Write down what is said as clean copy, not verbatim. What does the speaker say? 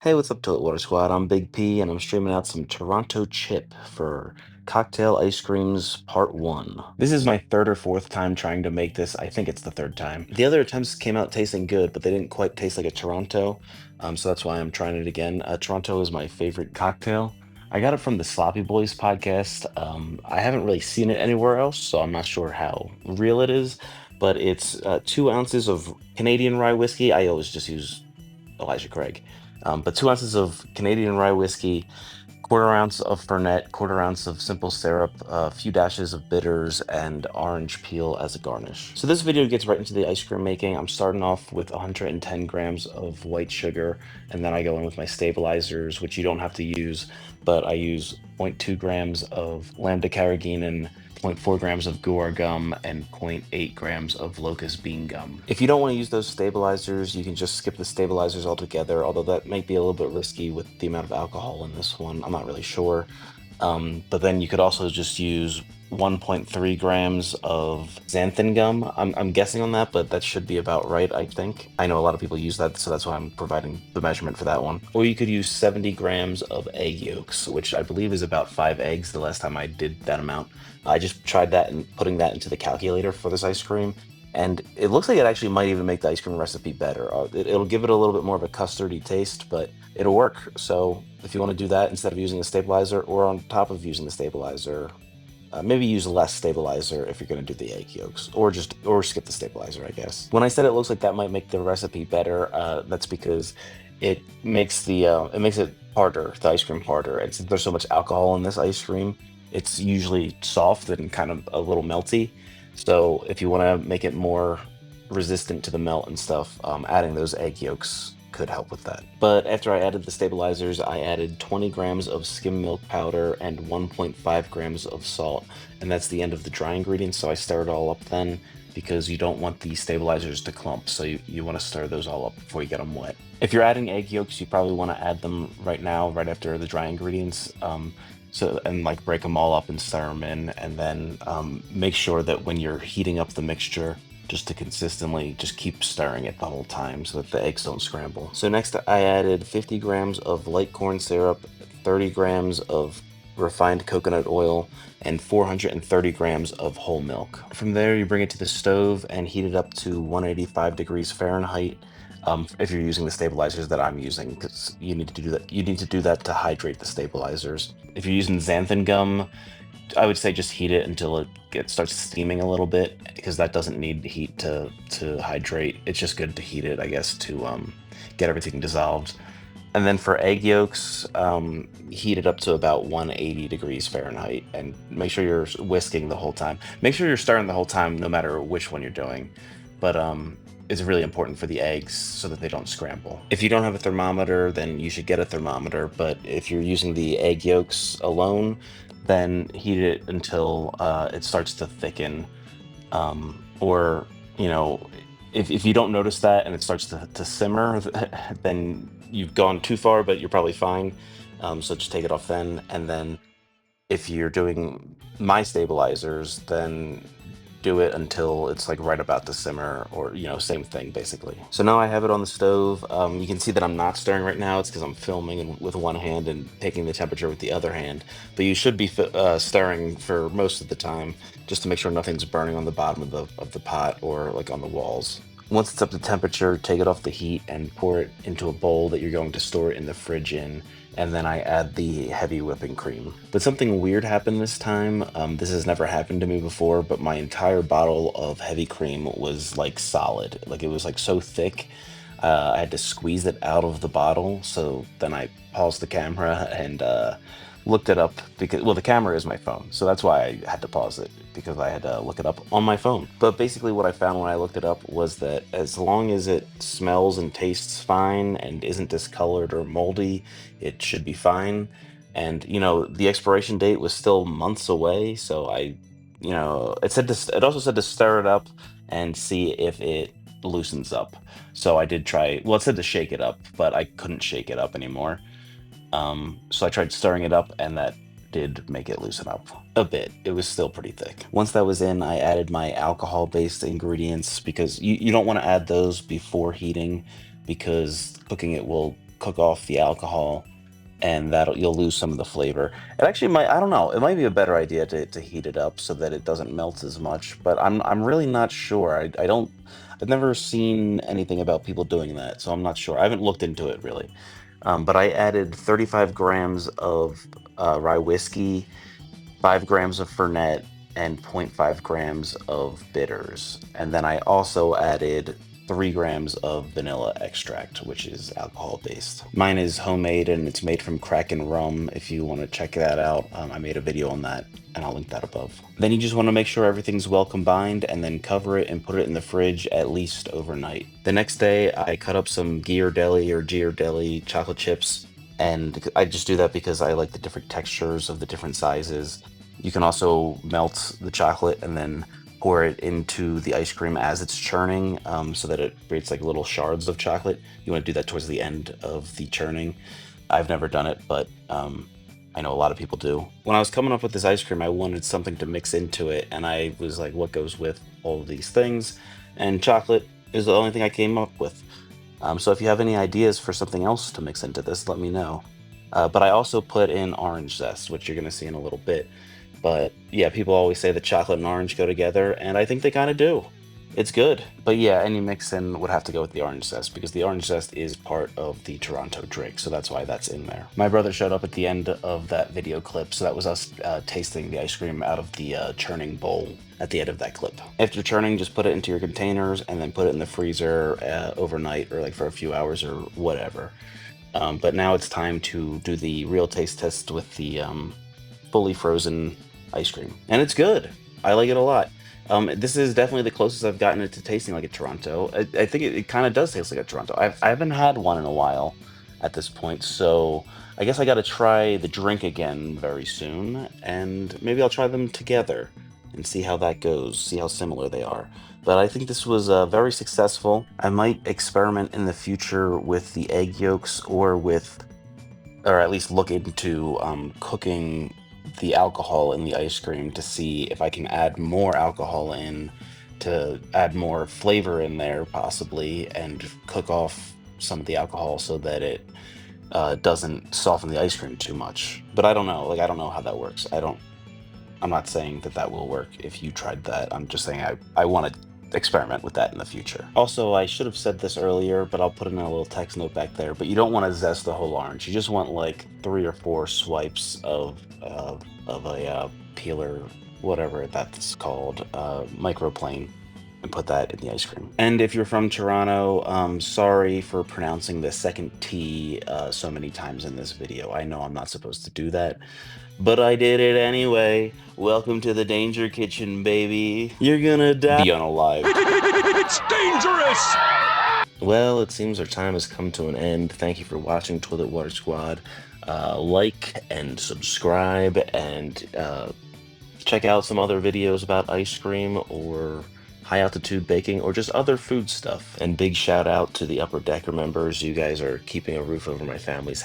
Hey, what's up, Toilet Water Squad? I'm Big P, and I'm streaming out some Toronto Chip for Cocktail Ice Creams Part 1. This is my third or fourth time trying to make this. I think it's the third time. The other attempts came out tasting good, but they didn't quite taste like a Toronto, so that's why I'm trying it again. Toronto is my favorite cocktail. I got it from the Sloppy Boys podcast. I haven't really seen it anywhere else, so I'm not sure how real it is, but it's 2 ounces of Canadian rye whiskey. I always just use Elijah Craig. But 2 ounces of Canadian rye whiskey, quarter ounce of fernet, quarter ounce of simple syrup, a few dashes of bitters, and orange peel as a garnish. So this video gets right into the ice cream making. I'm starting off with 110 grams of white sugar, and then I go in with my stabilizers, which you don't have to use, but I use zero point 0.2 grams of lambda carrageenan, zero point 0.4 grams of guar gum, and zero point 0.8 grams of locust bean gum. If you don't want to use those stabilizers, you can just skip the stabilizers altogether, although that might be a little bit risky with the amount of alcohol in this one. I'm not really sure. But then you could also just use 1.3 grams of xanthan gum. I'm guessing on that, but that should be about right, I think. I know a lot of people use that, so that's why I'm providing the measurement for that one. Or you could use 70 grams of egg yolks, which I believe is about 5 eggs the last time I did that amount. I just tried that and putting that into the calculator for this ice cream. And it looks like it actually might even make the ice cream recipe better. It'll give it a little bit more of a custardy taste, but it'll work. So if you want to do that instead of using the stabilizer or on top of using the stabilizer, maybe use less stabilizer if you're going to do the egg yolks, or skip the stabilizer, I guess. When I said it looks like that might make the recipe better, that's because it makes it harder, the ice cream harder. And since there's so much alcohol in this ice cream, it's usually soft and kind of a little melty. So if you want to make it more resistant to the melt and stuff, adding those egg yolks could help with that. But after I added the stabilizers, I added 20 grams of skim milk powder and 1.5 grams of salt, and that's the end of the dry ingredients. So I stir it all up then, because you don't want the stabilizers to clump, so you want to stir those all up before you get them wet. If you're adding egg yolks, you probably want to add them right now, right after the dry ingredients. And like break them all up and stir them in, and then make sure that when you're heating up the mixture, just to consistently just keep stirring it the whole time so that the eggs don't scramble. So next I added 50 grams of light corn syrup, 30 grams of refined coconut oil, and 430 grams of whole milk. From there, you bring it to the stove and heat it up to 185 degrees Fahrenheit. If you're using the stabilizers that I'm using, because you need to do that. You need to do that to hydrate the stabilizers. If you're using xanthan gum, I would say just heat it until it starts steaming a little bit, because that doesn't need heat to hydrate. It's just good to heat it, I guess, to get everything dissolved. And then for egg yolks, heat it up to about 180 degrees Fahrenheit, and make sure you're whisking the whole time. Make sure you're stirring the whole time, no matter which one you're doing. But it's really important for the eggs so that they don't scramble. If you don't have a thermometer, then you should get a thermometer. But if you're using the egg yolks alone, then heat it until it starts to thicken. Or, you know, if you don't notice that and it starts to simmer, then you've gone too far, but you're probably fine. So just take it off then. And then if you're doing my stabilizers, then do it until it's like right about to simmer, or same thing basically. So now I have it on the stove. You can see that I'm not stirring right now. It's because I'm filming and with one hand and taking the temperature with the other hand, but you should be stirring for most of the time, just to make sure nothing's burning on the bottom of the pot or like on the walls. Once it's up to temperature, take it off the heat and pour it into a bowl that you're going to store it in the fridge in, and then I add the heavy whipping cream. But something weird happened this time. This has never happened to me before, but my entire bottle of heavy cream was like solid. Like it was like so thick, I had to squeeze it out of the bottle. So then I paused the camera and looked it up, because, well, the camera is my phone, so that's why I had to pause it, because I had to look it up on my phone. But basically what I found when I looked it up was that as long as it smells and tastes fine and isn't discolored or moldy, it should be fine. And the expiration date was still months away, so it also said to stir it up and see if it loosens up. So I did try, well, it said to shake it up, but I couldn't shake it up anymore. So I tried stirring it up, and that did make it loosen up a bit. It was still pretty thick. Once that was in, I added my alcohol-based ingredients, because you don't want to add those before heating, because cooking it will cook off the alcohol, and that'll you'll lose some of the flavor. It actually might, I don't know, it might be a better idea to heat it up so that it doesn't melt as much, but I'm really not sure. I don't I've never seen anything about people doing that, so I'm not sure. I haven't looked into it really. But I added 35 grams of rye whiskey, 5 grams of fernet, and zero point 0.5 grams of bitters. And then I also added 3 grams of vanilla extract, which is alcohol based. Mine is homemade and it's made from Kraken rum. If you want to check that out, I made a video on that and I'll link that above. Then you just want to make sure everything's well combined and then cover it and put it in the fridge at least overnight. The next day, I cut up some Ghirardelli chocolate chips, and I just do that because I like the different textures of the different sizes. You can also melt the chocolate and then pour it into the ice cream as it's churning, so that it creates like little shards of chocolate. You want to do that towards the end of the churning. I've never done it, but I know a lot of people do. When I was coming up with this ice cream, I wanted something to mix into it, and I was like, what goes with all of these things? And chocolate is the only thing I came up with. So if you have any ideas for something else to mix into this, let me know. But I also put in orange zest, which you're going to see in a little bit. But yeah, people always say that chocolate and orange go together, and I think they kind of do. It's good. But yeah, any mix-in would have to go with the orange zest because the orange zest is part of the Toronto drink, so that's why that's in there. My brother showed up at the end of that video clip, so that was us tasting the ice cream out of the churning bowl at the end of that clip. After churning, just put it into your containers and then put it in the freezer overnight or like for a few hours or whatever. But now it's time to do the real taste test with the fully frozen ice cream. And it's good. I like it a lot. This is definitely the closest I've gotten it to tasting like a Toronto. I think it kind of does taste like a Toronto. I haven't had one in a while at this point, so I guess I got to try the drink again very soon, and maybe I'll try them together and see how that goes, see how similar they are. But I think this was very successful. I might experiment in the future with the egg yolks or at least look into cooking the alcohol in the ice cream to see if I can add more alcohol in to add more flavor in there possibly and cook off some of the alcohol so that it doesn't soften the ice cream too much. But I don't know, like I don't know how that works. I'm not saying that that will work if you tried that. I'm just saying I want to experiment with that in the future. Also, I should have said this earlier, but I'll put in a little text note back there. But you don't want to zest the whole orange. You just want like 3 or 4 swipes of a peeler, whatever that's called, microplane, and put that in the ice cream. And if you're from Toronto, sorry for pronouncing the second T so many times in this video. I know I'm not supposed to do that, but I did it anyway. Welcome to the Danger Kitchen, baby. You're gonna die. Be unalived. It's dangerous! Well, it seems our time has come to an end. Thank you for watching Toilet Water Squad. Like and subscribe and check out some other videos about ice cream or high altitude baking or just other food stuff. And big shout out to the Upper Decker members. You guys are keeping a roof over my family's head.